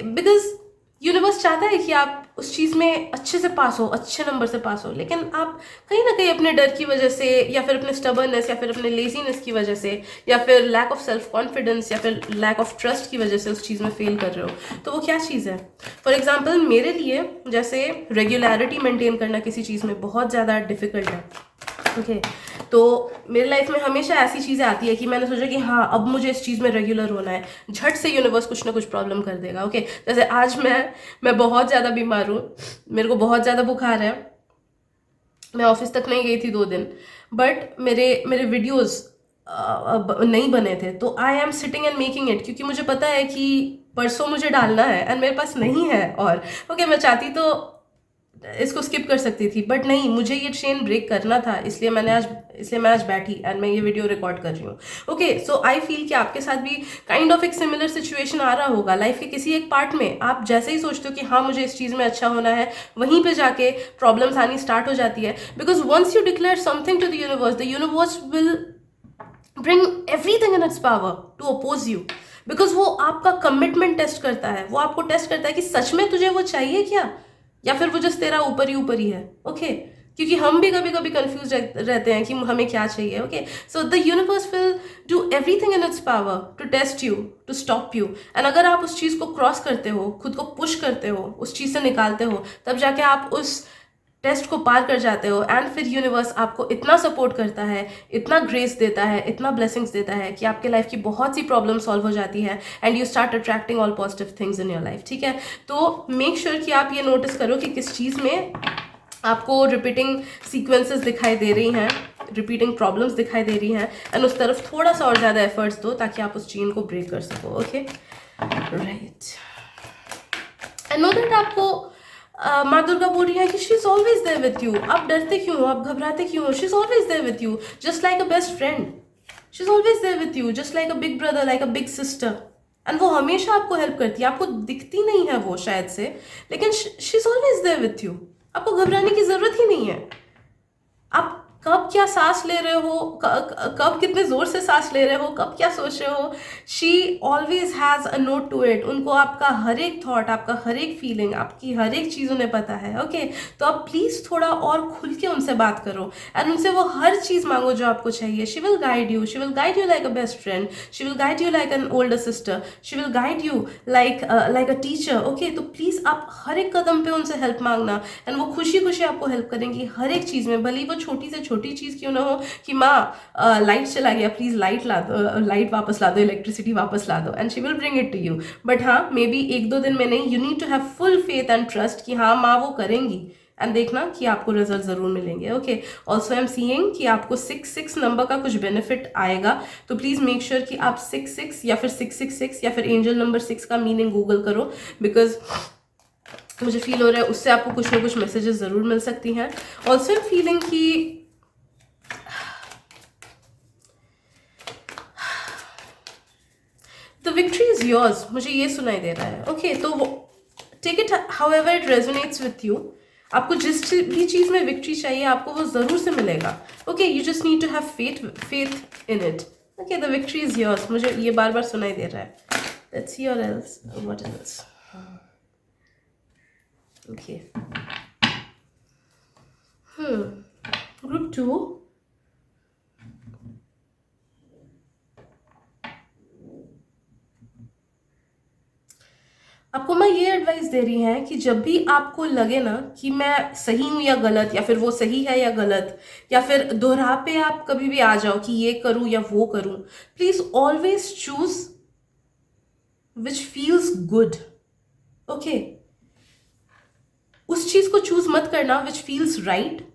बिकॉज यूनिवर्स चाहता है कि आप उस चीज़ में अच्छे से पास हो, अच्छे नंबर से पास हो, लेकिन आप कहीं ना कहीं अपने डर की वजह से, या फिर अपने स्टबर्ननेस, या फिर अपने लेजीनेस की वजह से, या फिर लैक ऑफ सेल्फ कॉन्फिडेंस, या फिर लैक ऑफ ट्रस्ट की वजह से उस चीज़ में फेल कर रहे हो. तो वो क्या चीज़ है? फॉर एग्जाम्पल मेरे लिए जैसे रेगुलरिटी मेंटेन करना किसी चीज़ में बहुत ज़्यादा डिफिकल्ट है. ओके. तो मेरी लाइफ में हमेशा ऐसी चीज़ें आती है कि मैंने सोचा कि हाँ अब मुझे इस चीज़ में रेगुलर होना है, झट से यूनिवर्स कुछ ना कुछ प्रॉब्लम कर देगा. ओके. जैसे आज मैं बहुत ज़्यादा बीमार हूँ, मेरे को बहुत ज़्यादा बुखार है, मैं ऑफिस तक नहीं गई थी 2 दिन, बट मेरे वीडियोज़ नहीं बने थे. तो I am sitting and making it, क्योंकि मुझे पता है कि परसों मुझे डालना है एंड मेरे पास नहीं है. और ओके, मैं चाहती तो इसको स्किप कर सकती थी, बट नहीं, मुझे ये चेन ब्रेक करना था, इसलिए मैं आज बैठी एंड मैं ये वीडियो रिकॉर्ड कर रही हूँ. ओके. सो आई फील कि आपके साथ भी काइंड ऑफ एक सिमिलर सिचुएशन आ रहा होगा लाइफ के किसी एक पार्ट में. आप जैसे ही सोचते हो कि हाँ मुझे इस चीज़ में अच्छा होना है, वहीं पे जाके प्रॉब्लम्स आनी स्टार्ट हो जाती है. Because once you declare something to the universe will bring everything in its power to oppose you. Because वो आपका कमिटमेंट टेस्ट करता है, वो आपको टेस्ट करता है कि सच में तुझे वो चाहिए क्या, या फिर वो जस्ट तेरा ऊपर ही है. ओके. क्योंकि हम भी कभी कभी कंफ्यूज रहते हैं कि हमें क्या चाहिए. Okay. So the universe will do everything in its power to test you, to stop you. And अगर आप उस चीज़ को क्रॉस करते हो, खुद को पुश करते हो, उस चीज़ से निकालते हो, तब जाके आप उस टेस्ट को पार कर जाते हो. एंड फिर यूनिवर्स आपको इतना सपोर्ट करता है, इतना ग्रेस देता है, इतना ब्लेसिंग्स देता है कि आपके लाइफ की बहुत सी प्रॉब्लम सॉल्व हो जाती है and you start attracting all positive things in your life. ठीक है. तो मेक श्योर कि आप ये नोटिस करो कि किस चीज़ में आपको रिपीटिंग सीक्वेंसेस दिखाई दे रही हैं. रिपीटिंग प्रॉब्लम्स दिखाई दे रही हैं, एंड उस तरफ थोड़ा सा और ज़्यादा एफर्ट्स दो ताकि आप उस चेन को ब्रेक कर सको. Okay, right. I know that आपको माँ दुर्गा बोल रही है कि she is always there with you. आप डरते क्यों हो, आप घबराते क्यों हो? She is always there with you, just like a best friend. She is always there with you, just like a big brother, like a big sister. And वो हमेशा आपको हेल्प करती है. आपको दिखती नहीं है वो शायद से, लेकिन she is always there with you. आपको घबराने की जरूरत ही नहीं है. आप कब क्या सांस ले रहे हो, कब कितने जोर से सांस ले रहे हो, कब क्या सोच रहे हो, she always has a note to it. उनको आपका हर एक थॉट, आपका हर एक फीलिंग, आपकी हर एक चीज़ उन्हें पता है. ओके, तो आप प्लीज़ थोड़ा और खुल के उनसे बात करो एंड उनसे वो हर चीज़ मांगो जो आपको चाहिए. She will guide you, she will guide you like a best friend, she will guide you like an older sister, she will guide you like a teacher. Okay, तो प्लीज़ आप हर एक कदम पे उनसे हेल्प मांगना एंड वो खुशी खुशी आपको हेल्प करेंगी हर एक चीज़ में. भले ही वो छोटी से छोटी चीज़ क्यों ना हो कि माँ लाइट चला गया, प्लीज़ लाइट ला दो, लाइट वापस ला दो, इलेक्ट्रिसिटी वापस ला दो, and she will bring it to you. But हाँ, मे बी 1-2 दिन में नहीं, you need to have full faith and trust कि हाँ माँ वो करेंगी, एंड देखना कि आपको रिजल्ट ज़रूर मिलेंगे. Okay, also I am seeing कि आपको 6 नंबर का कुछ बेनिफिट आएगा, तो प्लीज़ मेक श्योर कि आप 6 या फिर 666 या फिर एंजल नंबर 6 का मीनिंग गूगल करो, बिकॉज मुझे फील हो रहा है उससे आपको कुछ ना कुछ मैसेजेस ज़रूर मिल सकती हैं. ऑल्सो आई एम फीलिंग कि द विक्ट्री इज योर्स, मुझे ये सुनाई दे रहा है. ओके, तो take it however it resonates with you. आपको जिस भी चीज़ में विक्ट्री चाहिए आपको वो ज़रूर से मिलेगा. Okay, you just need to have faith in it. Okay, the victory is yours, मुझे ये बार बार सुनाई दे रहा है. लेट्स सी और else what else. Okay, group 2. आपको मैं ये एडवाइस दे रही हैं कि जब भी आपको लगे ना कि मैं सही हूँ या गलत, या फिर वो सही है या गलत, या फिर दोहरा पे आप कभी भी आ जाओ कि ये करूँ या वो करूँ, please always choose which feels good. Okay, उस चीज को चूज मत करना विच feels right,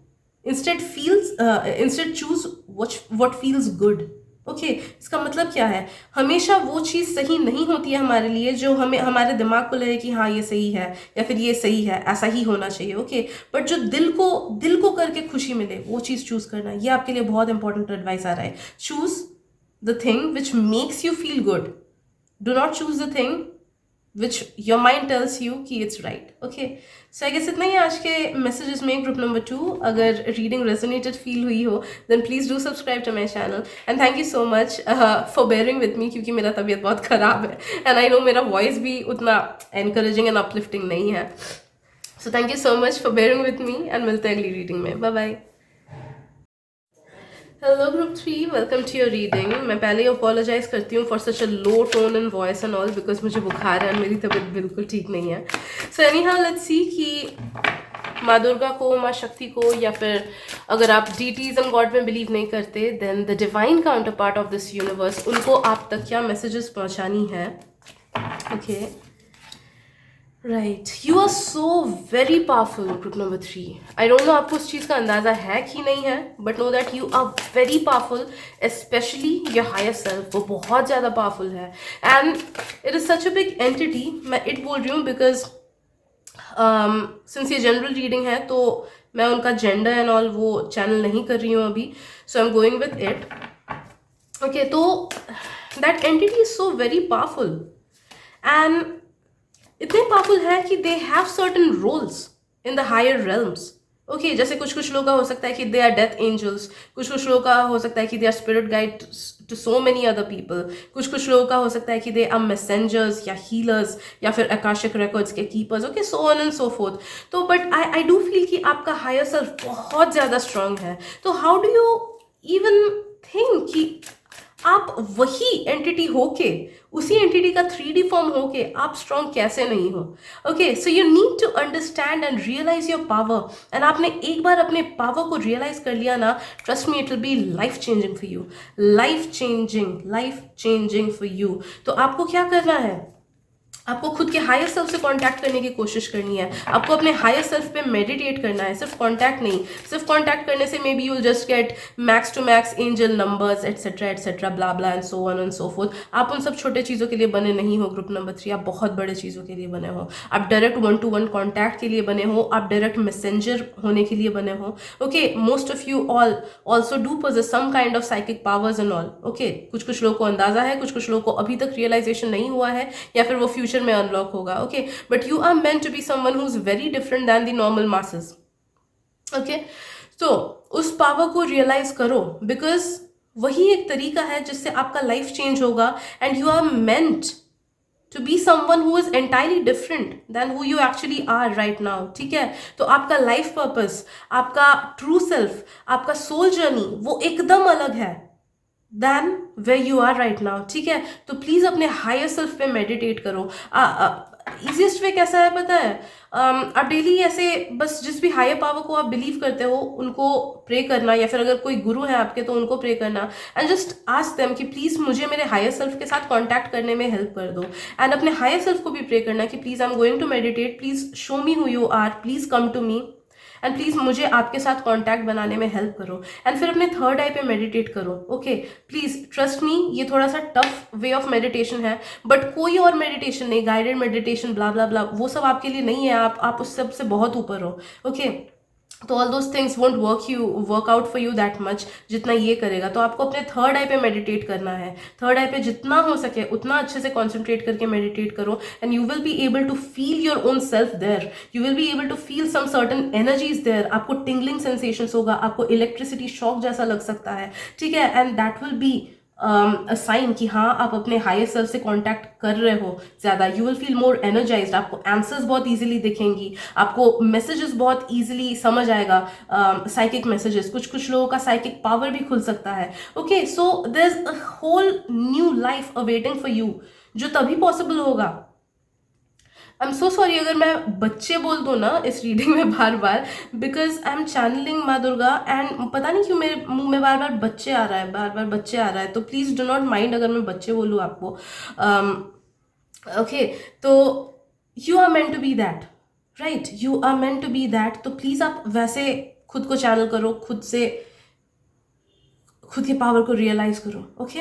instead choose what feels good. Okay, इसका मतलब क्या है, हमेशा वो चीज़ सही नहीं होती है हमारे लिए जो हमें हमारे दिमाग को लगे कि हाँ ये सही है या फिर ये सही है, ऐसा ही होना चाहिए. ओके, बट जो दिल को करके खुशी मिले वो चीज़ चूज करना, ये आपके लिए बहुत इंपॉर्टेंट एडवाइस आ रहा है. Choose the thing which makes you feel good. Do not choose the thing which your mind tells you कि it's right. Okay, so I guess इतना ही आज के messages में. group number 2, अगर reading resonated feel हुई हो then please do subscribe to my channel and thank you so much for bearing with me, क्योंकि मेरा तबीयत बहुत ख़राब है and I know मेरा voice भी उतना encouraging and uplifting नहीं है. So thank you so much for bearing with me and मिलते हैं अगली reading में. Bye bye. Hello group 3, welcome to your reading. मैं पहले ही अपोलोजाइज करती हूँ for such a low tone in voice and all, because मुझे बुखार है, मेरी तबीयत बिल्कुल ठीक नहीं है. So anyhow let's see कि माँ दुर्गा को, माँ शक्ति को, या फिर अगर आप डीटीज एंड गॉड में बिलीव नहीं करते देन the divine counterpart of this universe, उनको आप तक क्या मैसेजेस पहुँचानी है. Okay, right, you are so very powerful group number 3. I don't know आपको उस चीज़ का अंदाज़ा है कि नहीं है, but know that you are very powerful, especially your higher self, वो बहुत ज़्यादा पावरफुल है. And it is such a big entity. मैं इट बोल रही हूँ बिकॉज सिंस ये जनरल रीडिंग है तो मैं उनका जेंडर एंड ऑल वो चैनल नहीं कर रही हूँ अभी, so I am going with it. Okay, तो that entity is so very powerful and इतने पावरफुल है कि they have certain roles in the higher realms. Okay, जैसे कुछ लोगों का हो सकता है कि दे आर डेथ एंजल्स, कुछ लोगों का हो सकता है कि they are spirit guide to so many other people, कुछ लोगों का हो सकता है कि दे आर मैसेंजर्स या हीलर्स या फिर आकाशिक रिकॉर्ड्स के keepers. Okay, so on and so forth. तो बट आई डू फील कि आपका हायर सेल्फ बहुत ज़्यादा स्ट्रांग है. तो how do you even think कि आप वही एंटिटी होके, उसी एंटिटी का 3D फॉर्म होके आप स्ट्रॉन्ग कैसे नहीं हो. Okay, so you need to understand and realize your power. And आपने एक बार अपने पावर को रियलाइज कर लिया ना, trust me it will be life changing for you, life changing for you. तो आपको क्या करना है, आपको खुद के हायर सेल्फ से कांटेक्ट करने की कोशिश करनी है, आपको अपने हायर सेल्फ पे मेडिटेट करना है, सिर्फ कांटेक्ट नहीं। सिर्फ कांटेक्ट करने से maybe you just get max to max angel numbers et cetera blah blah and so on and so forth. आप उन सब छोटे चीज़ों के लिए बने नहीं हो ग्रुप नंबर 3, आप बहुत बड़े चीज़ों के लिए बने हो। आप डायरेक्ट 1-to-1 कॉन्टैक्ट के लिए बने हो, आप डायरेक्ट मैसेंजर होने के लिए बने हो। Okay, most of you all also do possess some kind of psychic powers and all. Okay, कुछ लोगों को अंदाजा है, कुछ लोगों को अभी तक रियलाइजेशन नहीं हुआ है, या फिर वो फ्यूचर में अनलॉक होगा। Okay, but you are meant to be someone who is very different than the normal masses. Okay, तो उस पावर को रियलाइज करो, बिकॉज वही एक तरीका है जिससे आपका लाइफ चेंज होगा, and you are meant to be someone who is entirely different than who you actually are right now। ठीक है, तो आपका लाइफ पर्पस, आपका ट्रू सेल्फ, आपका सोल जर्नी वो एकदम अलग है than where you are right now। ठीक है, तो प्लीज अपने हायर सेल्फ पे मेडिटेट करो। इजीएस्ट वे कैसा है पता है? आप डेली ऐसे बस जिस भी हायर पावर को आप बिलीव करते हो उनको प्रे करना, या फिर अगर कोई गुरु है आपके तो उनको प्रे करना, एंड जस्ट आस्क देम कि प्लीज मुझे मेरे हायर सेल्फ के साथ कांटेक्ट करने में हेल्प कर दो। एंड अपने हायर सेल्फ को भी प्रे करना कि please I am going to meditate, please show me who you are, please come to me, and please मुझे आपके साथ कांटेक्ट बनाने में हेल्प करो। एंड फिर अपने थर्ड आई पे मेडिटेट करो। ओके, प्लीज ट्रस्ट मी, ये थोड़ा सा टफ वे ऑफ मेडिटेशन है, बट कोई और मेडिटेशन नहीं, गाइडेड मेडिटेशन ब्ला ब्ला ब्ला, वो सब आपके लिए नहीं है। आप उस सब से बहुत ऊपर हो। ओके, तो all those things won't work out for you that much जितना ये करेगा। तो आपको अपने थर्ड आई पे मेडिटेट करना है। थर्ड आई पे जितना हो सके उतना अच्छे से कॉन्सेंट्रेट करके मेडिटेट करो, and you will be able to feel your own self there. You will be able to feel some certain energies there. आपको टिंगलिंग सेंसेशंस होगा, आपको इलेक्ट्रिसिटी शॉक जैसा लग सकता है। ठीक है, and that will be a sign कि हाँ आप अपने हायर सेल्फ से कांटेक्ट कर रहे हो ज़्यादा। You will feel more energised, आपको आंसर्स बहुत इजीली दिखेंगी, आपको मैसेजेस बहुत इजीली समझ आएगा, साइकिक मैसेजेस। कुछ लोगों का साइकिक पावर भी खुल सकता है। Okay, so there is a whole new life awaiting for you, जो तभी पॉसिबल होगा। आई एम सो सॉरी अगर मैं बच्चे बोल दूँ ना इस रीडिंग में बार बार, बिकॉज आई एम चैनलिंग माँ दुर्गा, एंड पता नहीं क्यों मेरे मुंह में बार बार बच्चे आ रहा है, बार बार बच्चे आ रहा है, तो प्लीज़ डो नॉट माइंड अगर मैं बच्चे बोलूँ आपको। ओके, तो you are meant to be that, right? You are meant to be that, तो प्लीज़ आप वैसे खुद को चैनल करो, खुद के पावर को रियलाइज करो। ओके,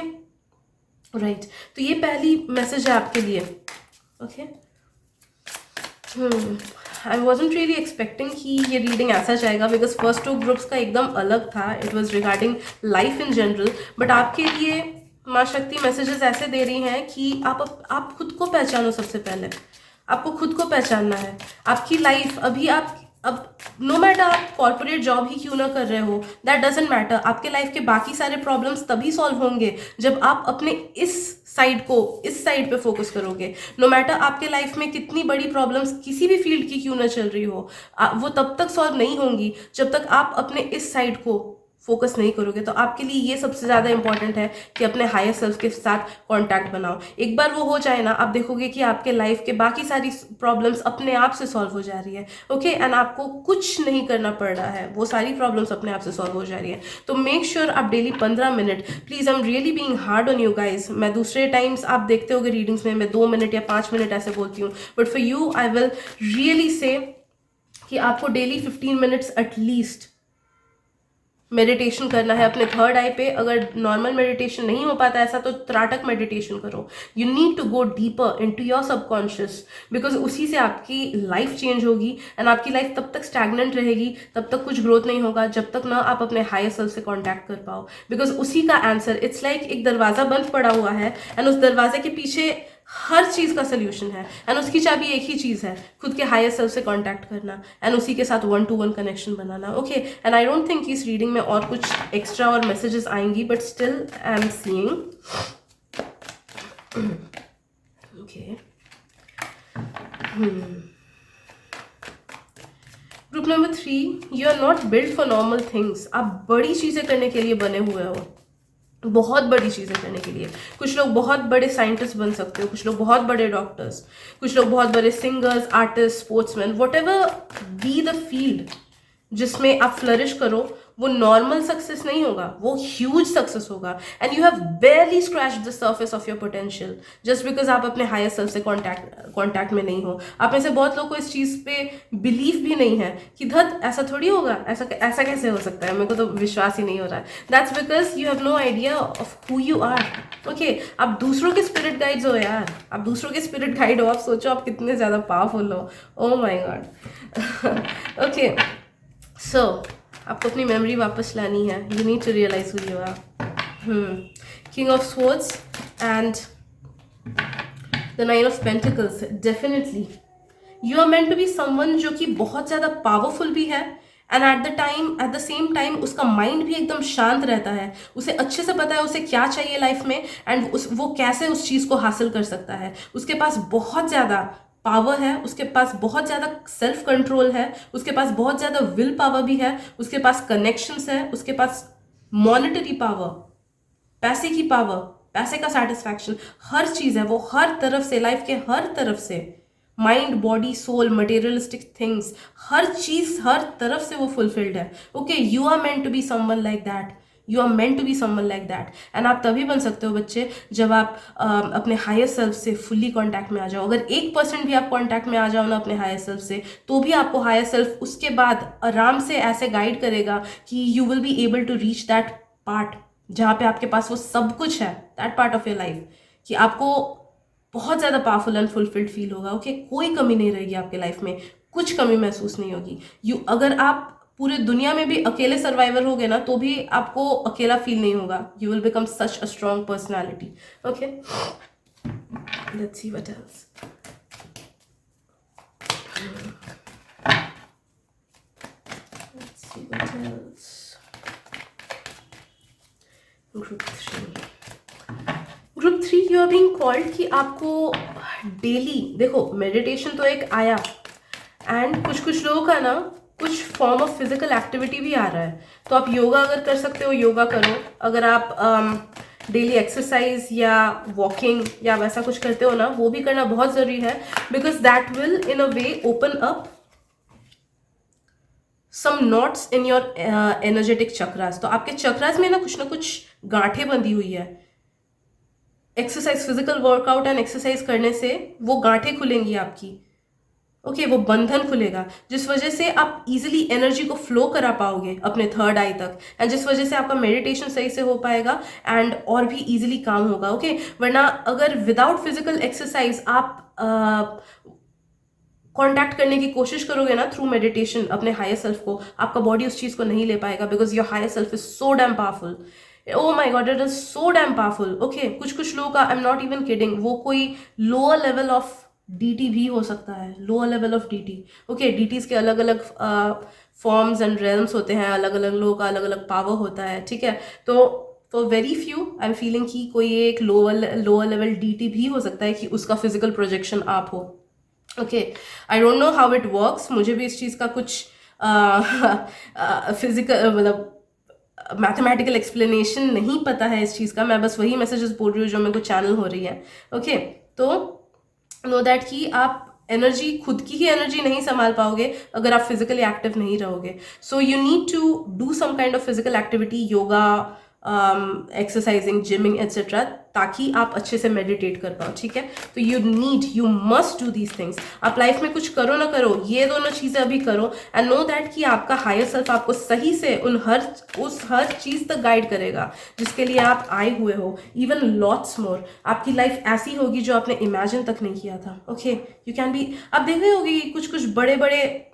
राइट, तो ये पहली मैसेज है आपके लिए। Okay, I wasn't really expecting कि ये रीडिंग ऐसा जाएगा, बिकॉज फर्स्ट 2 ग्रुप्स का एकदम अलग था, it was regarding life in general. But आपके लिए माँ शक्ति मैसेजेस ऐसे दे रही हैं कि आप खुद को पहचानो। सबसे पहले आपको खुद को पहचानना है। आपकी लाइफ अभी अब नो मैटर आप कॉर्पोरेट जॉब ही क्यों ना कर रहे हो, दैट डजेंट मैटर। आपके लाइफ के बाकी सारे प्रॉब्लम्स तभी सॉल्व होंगे जब आप अपने इस साइड पे फोकस करोगे। नो मैटर आपके लाइफ में कितनी बड़ी प्रॉब्लम्स किसी भी फील्ड की क्यों ना चल रही हो, वो तब तक सॉल्व नहीं होंगी जब तक आप अपने इस साइड को फोकस नहीं करोगे। तो आपके लिए ये सबसे ज़्यादा इंपॉर्टेंट है कि अपने हायर सेल्फ के साथ कांटेक्ट बनाओ। एक बार वो हो जाए ना, आप देखोगे कि आपके लाइफ के बाकी सारी प्रॉब्लम्स अपने आप से सॉल्व हो जा रही है। ओके, एंड आपको कुछ नहीं करना पड़ रहा है, वो सारी प्रॉब्लम्स अपने आप से सॉल्व हो जा रही है। तो मेक श्योर आप daily 15 minute, please I am really being hard on you guys. मैं दूसरे टाइम्स आप देखते होगे रीडिंग्स में मैं 2 मिनट या 5 मिनट ऐसे बोलती हूँ, but for you I will really say कि आपको डेली 15 मिनट्स एटलीस्ट मेडिटेशन करना है अपने थर्ड आई पे। अगर नॉर्मल मेडिटेशन नहीं हो पाता ऐसा, तो त्राटक मेडिटेशन करो। You need to go deeper into your subconscious, because उसी से आपकी लाइफ चेंज होगी, एंड आपकी लाइफ तब तक स्टैग्नेंट रहेगी, तब तक कुछ ग्रोथ नहीं होगा जब तक ना आप अपने हायर सेल्फ से कांटेक्ट कर पाओ। बिकॉज उसी का आंसर, इट्स लाइक एक दरवाज़ा बंद पड़ा हुआ है, एंड उस दरवाजे के पीछे हर चीज़ का सोल्यूशन है, एंड उसकी चाबी एक ही चीज़ है, खुद के हायर सेल्फ से कांटेक्ट करना, एंड उसी के साथ 1-to-1 कनेक्शन बनाना। Okay, and I don't think इस रीडिंग में और कुछ एक्स्ट्रा और मैसेजेस आएंगी, but still I am seeing. Okay, group number 3, you are not build for normal things. आप बड़ी चीज़ें करने के लिए बने हुए हो, बहुत बड़ी चीज़ें करने के लिए। कुछ लोग बहुत बड़े साइंटिस्ट बन सकते हो, कुछ लोग बहुत बड़े डॉक्टर्स, कुछ लोग बहुत बड़े singers, artist, sportsman, what ever be the field जिसमें आप फ्लरिश करो, वो नॉर्मल सक्सेस नहीं होगा, वो ह्यूज सक्सेस होगा, and you have बेयरली scratch the surface of your potential just because आप अपने हायर सेल्फ से कॉन्टैक्ट में नहीं हो। आप में से बहुत लोग को इस चीज़ पे बिलीव भी नहीं है कि धत ऐसा थोड़ी होगा, ऐसा ऐसा कैसे हो सकता है, मेरे को तो विश्वास ही नहीं हो रहा है। That's because you have no idea of who you are. Okay, आप दूसरों के स्पिरिट गाइड्स हो यार, आप दूसरों के स्पिरिट गाइड हो। आप सोचो आप कितने ज़्यादा पावरफुल हो। ओ माई गॉड। ओके, सो आपको अपनी मेमोरी वापस लानी है। You need to realise who you are. King of swords and the nine of pentacles, definitely you are meant to be someone जो कि बहुत ज़्यादा पावरफुल भी है, and at the same time उसका माइंड भी एकदम शांत रहता है। उसे अच्छे से पता है उसे क्या चाहिए लाइफ में, एंड वो कैसे उस चीज़ को हासिल कर सकता है। उसके पास बहुत ज़्यादा पावर है, उसके पास बहुत ज़्यादा सेल्फ कंट्रोल है, उसके पास बहुत ज़्यादा विल पावर भी है, उसके पास कनेक्शंस है, उसके पास मॉनेटरी पावर, पैसे की पावर, पैसे का सेटिस्फैक्शन, हर चीज़ है। वो हर तरफ से, लाइफ के हर तरफ से, mind, body, soul, materialistic things, हर चीज़, हर तरफ से वो फुलफिल्ड है। Okay, you are meant to be someone like that, you are meant to be someone like that. And आप तभी बन सकते हो बच्चे जब आप अपने हायर सेल्फ से फुल्ली कॉन्टैक्ट में आ जाओ। अगर 1% भी आप कॉन्टैक्ट में आ जाओ ना अपने हायर सेल्फ से, तो भी आपको हायर सेल्फ उसके बाद आराम से ऐसे गाइड करेगा कि you will be able to reach that part जहाँ पे आपके पास वो सब कुछ है, that part of your life, कि आपको बहुत ज़्यादा पावरफुल एंड फुलफिल्ड फील होगा। ओके, कोई कमी नहीं रहेगी आपके लाइफ में, कुछ कमी महसूस नहीं होगी। अगर आप पूरे दुनिया में भी अकेले सर्वाइवर हो गए ना, तो भी आपको अकेला फील नहीं होगा। You will become such a strong personality. Okay, let's see what else. Let's see what else. Group 3. Group 3, you are being called कि आपको डेली, देखो मेडिटेशन तो एक आया, एंड कुछ लोगों का ना कुछ फॉर्म ऑफ फिजिकल एक्टिविटी भी आ रहा है। तो आप योगा अगर कर सकते हो योगा करो। अगर आप डेली एक्सरसाइज या वॉकिंग या वैसा कुछ करते हो ना, वो भी करना बहुत ज़रूरी है, because that will in a way open up some knots in your energetic chakras. तो आपके चक्रास में ना कुछ गांठें बंधी हुई है। Exercise, physical workout and exercise करने से वो गांठें खुलेंगी आपकी। ओके, वो बंधन खुलेगा, जिस वजह से आप इजीली एनर्जी को फ्लो करा पाओगे अपने थर्ड आई तक, एंड जिस वजह से आपका मेडिटेशन सही से हो पाएगा एंड और भी इजीली काम होगा। ओके, वरना अगर विदाउट फिजिकल एक्सरसाइज आप कांटेक्ट करने की कोशिश करोगे ना थ्रू मेडिटेशन अपने हायर सेल्फ को, आपका बॉडी उस चीज़ को नहीं ले पाएगा, because your higher self is so damn powerful. Oh my God, it is so damn powerful. Okay, कुछ लोगों का, I am not even kidding, वो कोई लोअर लेवल ऑफ डीटी भी हो सकता है, lower level of deity. Okay, deities के अलग अलग फॉर्म्स एंड रेल्म्स होते हैं, अलग अलग लोगों का अलग अलग पावर होता है, ठीक है। तो very few I am feeling कि कोई एक लोअर लेवल डीटी भी हो सकता है कि उसका फिजिकल प्रोजेक्शन आप हो। Okay, I don't know how it works, मुझे भी इस चीज़ का कुछ फिजिकल मतलब मैथमेटिकल एक्सप्लेनेशन नहीं पता है इस चीज़ का। मैं बस वही मैसेजेस बोल रही हूँ जो मेरे को चैनल हो रही है। ओके, तो नो दैट कि आप एनर्जी, खुद की ही एनर्जी नहीं संभाल पाओगे अगर आप फिजिकली एक्टिव नहीं रहोगे। So you need to do some kind of physical activity, yoga, exercising, gymming etcetera, ताकि आप अच्छे से मेडिटेट कर पाओ, ठीक है। तो you must do these things. आप लाइफ में कुछ करो ना करो, ये दोनों चीज़ें अभी करो, एंड नो दैट कि आपका हायर सेल्फ आपको सही से उस हर चीज़ तक गाइड करेगा जिसके लिए आप आए हुए हो। इवन लॉट्स मोर, आपकी लाइफ ऐसी होगी जो आपने इमेजिन तक नहीं किया था। ओके, यू कैन बी, आप देख रहे होगी कुछ बड़े बड़े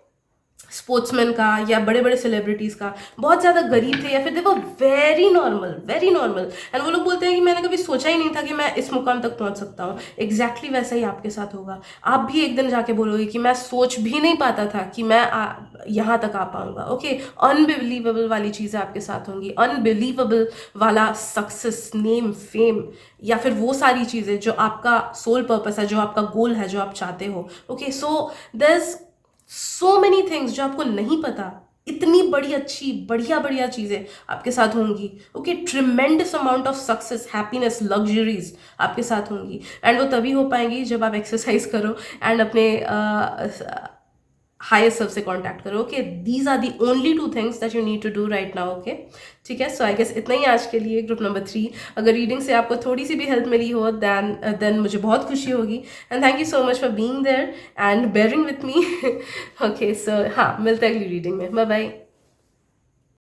स्पोर्ट्समैन का या बड़े बड़े सेलिब्रिटीज़ का बहुत ज़्यादा गरीब थे, या फिर देखो वेरी नॉर्मल, एंड वो लोग बोलते हैं कि मैंने कभी सोचा ही नहीं था कि मैं इस मुकाम तक पहुंच सकता हूँ। एग्जैक्टली वैसा ही आपके साथ होगा। आप भी एक दिन जाके बोलोगे कि मैं सोच भी नहीं पाता था कि मैं यहाँ तक आ पाऊंगा। ओके, अनबिलीवेबल वाली चीज़ें आपके साथ होंगी, अनबिलीवेबल वाला सक्सेस, नेम, फेम, या फिर वो सारी चीज़ें जो आपका सोल पर्पस है, जो आपका गोल है, जो आप चाहते हो। Okay, so there is so many things जो आपको नहीं पता, इतनी बड़ी अच्छी बढ़िया चीज़ें आपके साथ होंगी। Okay, tremendous amount of success, happiness, luxuries आपके साथ होंगी, एंड वो तभी हो पाएंगी जब आप एक्सरसाइज करो एंड अपने हायर सेल्फ से कांटेक्ट करो। Okay, these are the only 2 things that you need to do right now. Okay, ठीक है। सो आई गेस इतना ही आज के लिए ग्रुप नंबर 3। अगर रीडिंग से आपको थोड़ी सी भी हेल्प मिली हो देन मुझे बहुत खुशी होगी। And thank you so much for being there and bearing with me. Okay, so हाँ, मिलते हैं अगली रीडिंग में। Bye bye.